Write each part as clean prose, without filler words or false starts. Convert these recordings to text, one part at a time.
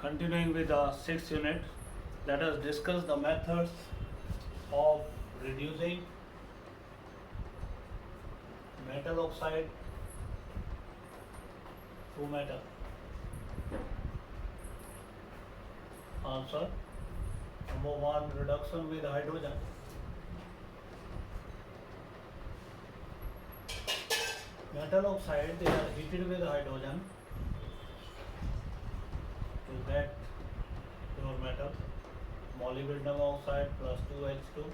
Continuing with the sixth unit, let us discuss the methods of reducing metal oxide to metal. Answer: number 1, reduction with hydrogen. Metal oxide, they are heated with hydrogen to get pure metal. Molybdenum oxide plus 2H2,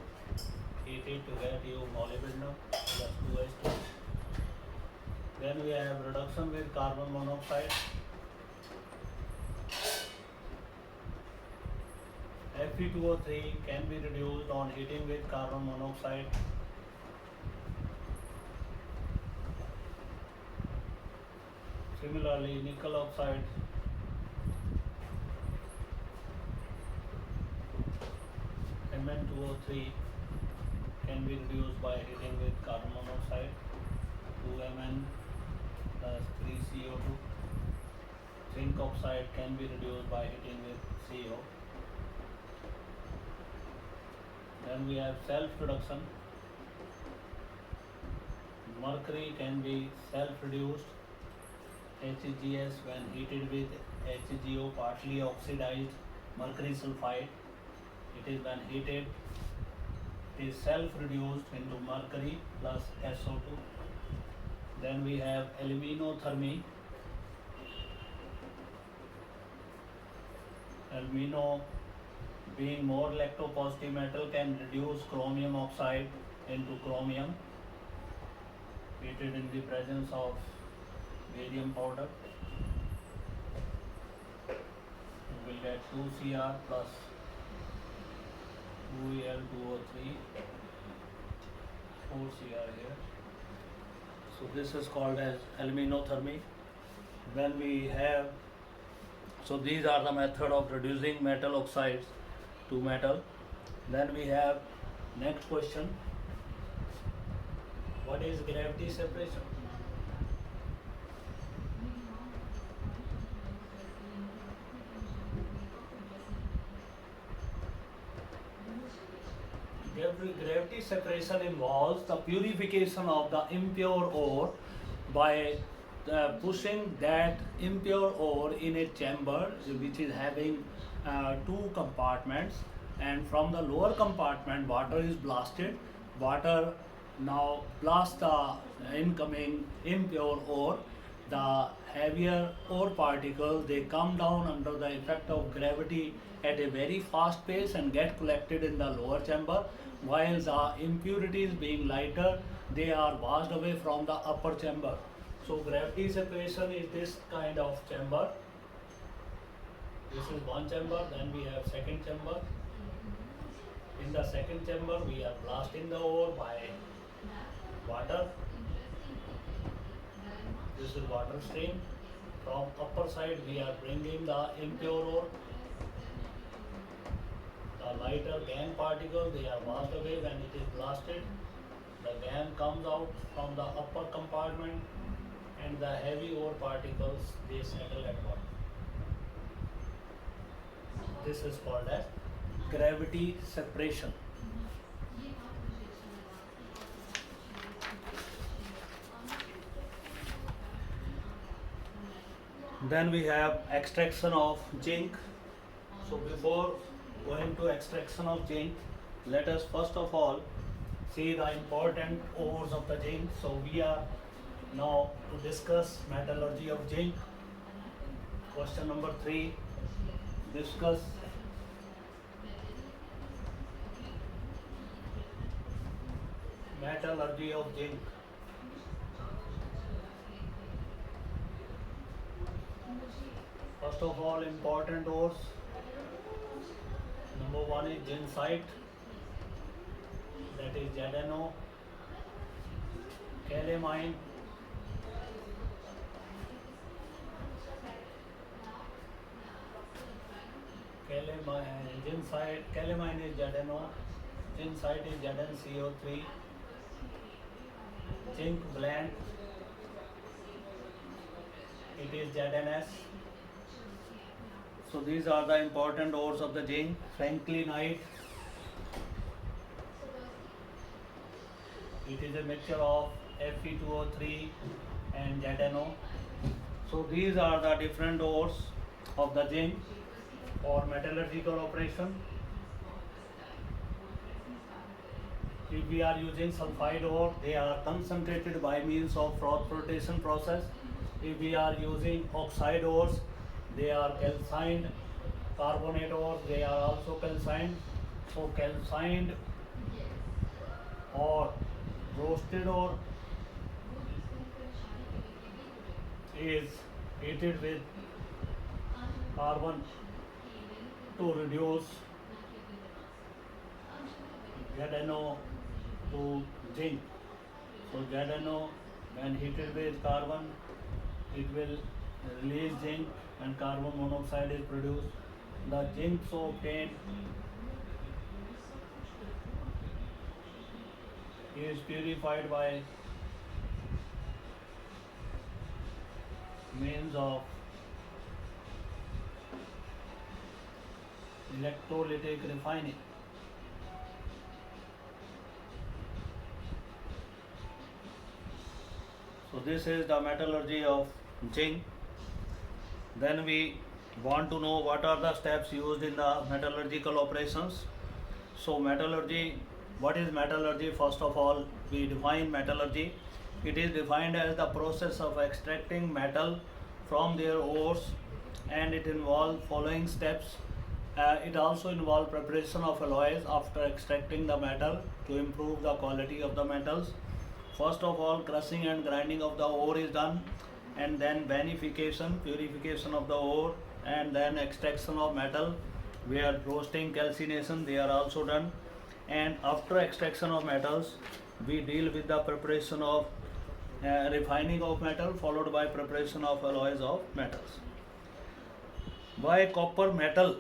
heated to get you molybdenum plus 2H2. Then we have reduction with carbon monoxide. Fe2O3 can be reduced on heating with carbon monoxide. Similarly, nickel oxide Mn2O3 can be reduced by heating with carbon monoxide, 2Mn plus 3CO2. Zinc oxide can be reduced by heating with CO. Then we have self-reduction. Mercury can be self-reduced, HGS, when heated with HGO, partly oxidized mercury sulfide. It is when heated, it is self-reduced into mercury plus SO2. Then we have aluminothermy. Alumino, being more electropositive metal, can reduce chromium oxide into chromium, heated in the presence of barium powder. We will get 2Cr plus 2Al2O3, 4Cr here. So this is called as aluminothermy. When we have, so these are the method of reducing metal oxides to metal. Then we have next question: what is gravity separation? Gravity separation involves the purification of the impure ore by pushing that impure ore in a chamber which is having two compartments, and from the lower compartment water is blasted. Water now blasts the incoming impure ore. The heavier ore particles, they come down under the effect of gravity at a very fast pace and get collected in the lower chamber, while the impurities, being lighter, they are washed away from the upper chamber. So gravity separation is this kind of chamber. This is one chamber, then we have second chamber. In the second chamber we are blasting the ore by water. This is water stream. From upper side we are bringing the impure ore. The lighter gangue particles, they are washed away when it is blasted. The gangue comes out from the upper compartment, and the heavy ore particles, they settle at bottom. This is called as gravity separation. Then we have extraction of zinc. So before going to extraction of zinc, let us first of all see the important ores of the zinc. So we are now to discuss metallurgy of zinc. Question number 3, discuss metallurgy of zinc. First of all, important ores. Number 1 is ginsite, that is ZNO, calamine, ginsite, calamine is ZNO, ginsite is ZnCO3, zinc blend, it is ZnS, So these are the important ores of the zinc. Franklinite, it is a mixture of Fe2O3 and ZNO. So these are the different ores of the zinc for metallurgical operation. If we are using sulfide ore, they are concentrated by means of froth flotation process. If we are using oxide ores, they are calcined. Carbonate ores, they are also calcined. So calcined or roasted ore is heated with carbon to reduce ZNO to zinc. So ZNO, when heated with carbon, it will release zinc and carbon monoxide is produced. The zinc so obtained is purified by means of electrolytic refining. So this is the metallurgy of zinc. Then we want to know what are the steps used in the metallurgical operations. So metallurgy, what is metallurgy? First of all, we define metallurgy. It is defined as the process of extracting metal from their ores, and it involves following steps. It also involves preparation of alloys after extracting the metal to improve the quality of the metals. First of all, crushing and grinding of the ore is done, and then beneficiation, purification of the ore, and then extraction of metal, where roasting, calcination, they are also done. And after extraction of metals, we deal with the preparation of refining of metal, followed by preparation of alloys of metals. Why copper metal,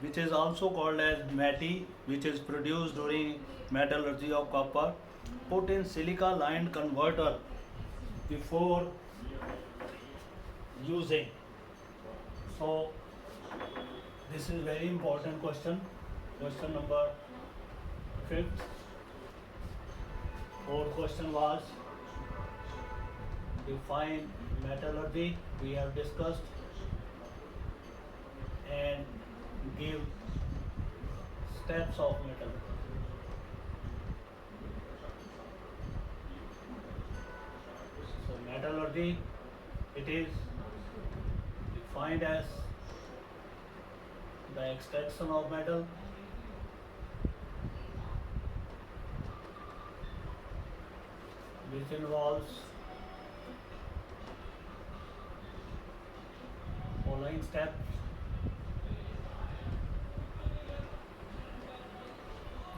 which is also called as matte, which is produced during metallurgy of copper, put in silica lined converter before using. So this is very important question. Question number 5th. Fourth question was define metallurgy. We have discussed, and give steps of metallurgy. So metallurgy, it is defined as the extraction of metal, which involves following steps.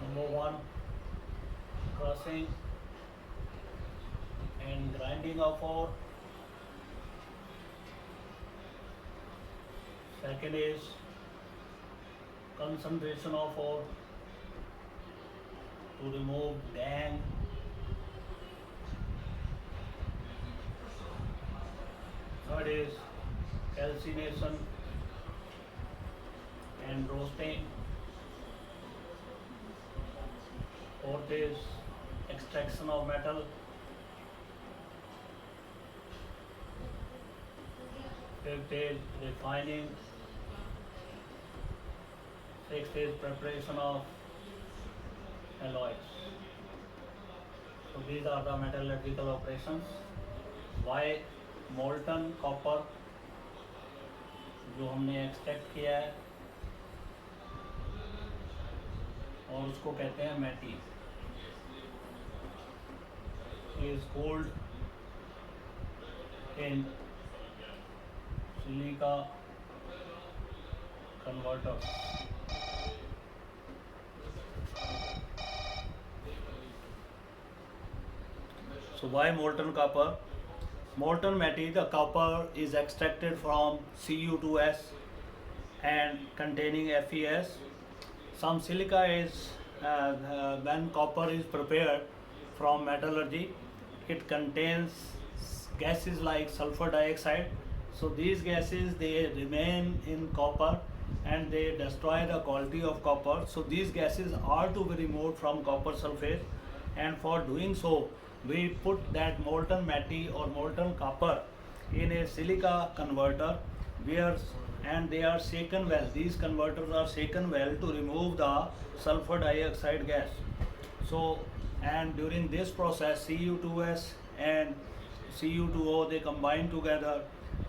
Number 1, crushing and grinding of ore. Second is concentration of ore to remove gangue. Third is calcination and roasting. Fourth is extraction of metal. Fifth is refining. Sixth is preparation of alloys. So these are the metallurgical operations. Why molten copper, जो हमने extract किया है और उसको कहते हैं मैटी, is cooled in silica converter. So why molten copper? Molten matte, the copper is extracted from Cu2s and containing Fes. Some silica is when copper is prepared from metallurgy, it contains gases like sulfur dioxide. So these gases, they remain in copper and they destroy the quality of copper. So these gases are to be removed from copper surface, and for doing so we put that molten matte or molten copper in a silica converter where, and they are shaken well. These converters are shaken well to remove the sulfur dioxide gas. So, and during this process Cu2s and Cu2O, they combine together.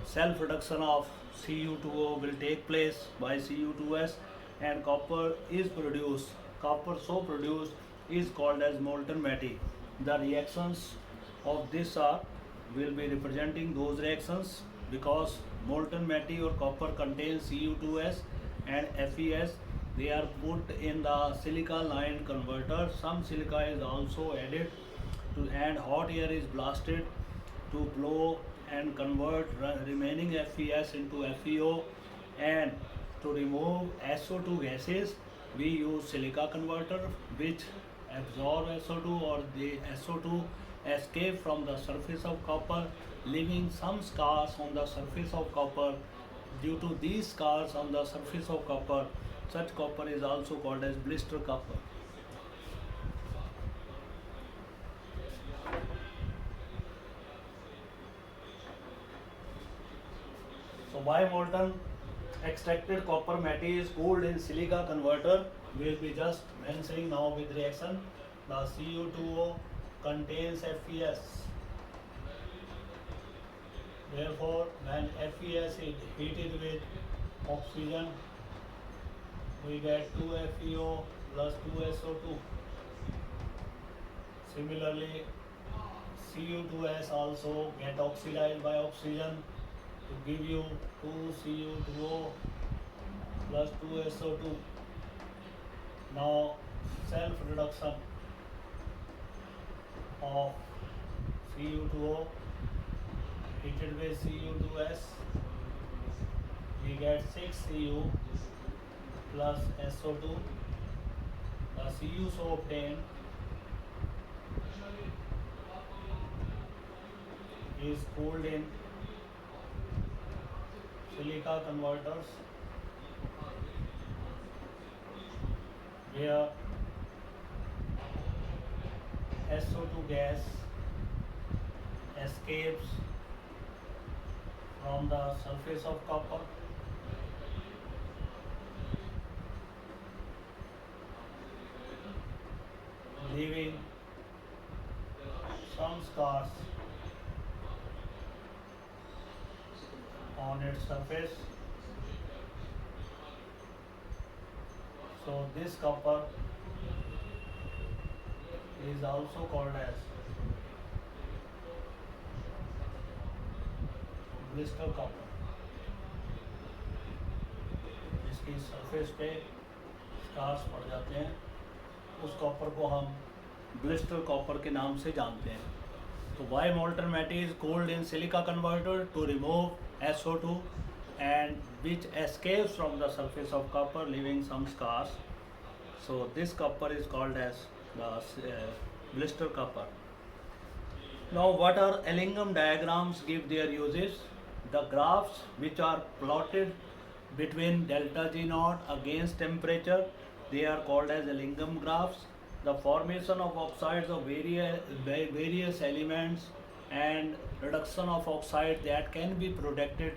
Self reduction of Cu2O will take place by Cu2s and copper is produced. Copper so produced is called as molten matte. The reactions of this are will be representing those reactions, because molten matte or copper contains Cu2s and Fes. They are put in the silica lined converter. Some silica is also added to, and hot air is blasted to blow and convert remaining Fes into FeO. And to remove SO2 gases, we use silica converter which absorb SO2, or the SO2 escape from the surface of copper, leaving some scars on the surface of copper. Due to these scars on the surface of copper, such copper is also called as blister copper. So why molten extracted copper matte is cooled in silica converter? We will be just mentioning now with reaction. The Cu2O contains Fes. Therefore, when Fes is heated with oxygen, we get 2FeO plus 2SO2. Similarly, Cu2s also get oxidized by oxygen to give you 2Cu2O plus 2SO2. Now, self reduction of Cu2O heated with Cu2s, we get 6Cu plus SO2. The Cu so obtained is cooled in silica converters, where SO2 gas escapes from the surface of copper, leaving some scars on its surface. So this copper is also called as blister copper. इसकी surface पे stars पड़ जाते हैं, उस copper को हम blister copper के नाम से जानते हैं. तो why molten matte is cooled in silica converter? To remove SO2 and which escapes from the surface of copper, leaving some scars. So this copper is called as the blister copper. Now what are Ellingham diagrams give their uses? The graphs which are plotted between delta G naught against temperature, they are called as Ellingham graphs. The formation of oxides of various elements and reduction of oxide that can be predicted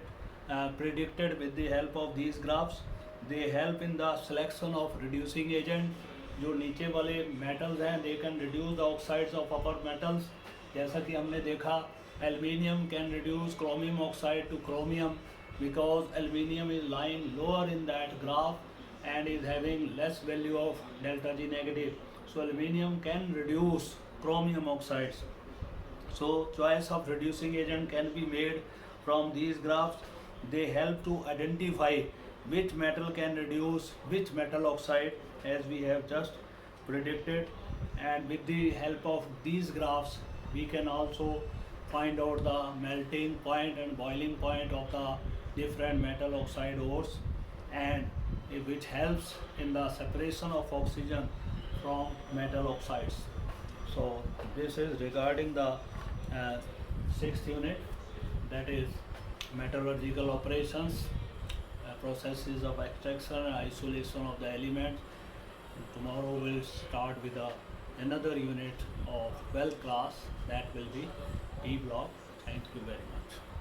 with the help of these graphs. They help in the selection of reducing agent. जो नीचे वाले metals हैं, they can reduce the oxides of upper metals. जैसा कि हमने देखा, aluminium can reduce chromium oxide to chromium because aluminium is lying lower in that graph and is having less value of delta G negative. So aluminium can reduce chromium oxides. So choice of reducing agent can be made from these graphs. They help to identify which metal can reduce which metal oxide, as we have just predicted. And with the help of these graphs, we can also find out the melting point and boiling point of the different metal oxide ores, and which helps in the separation of oxygen from metal oxides. So this is regarding the sixth unit, that is metallurgical operations, processes of extraction and isolation of the elements. Tomorrow we'll start with another unit of 12th class, that will be E block. Thank you very much.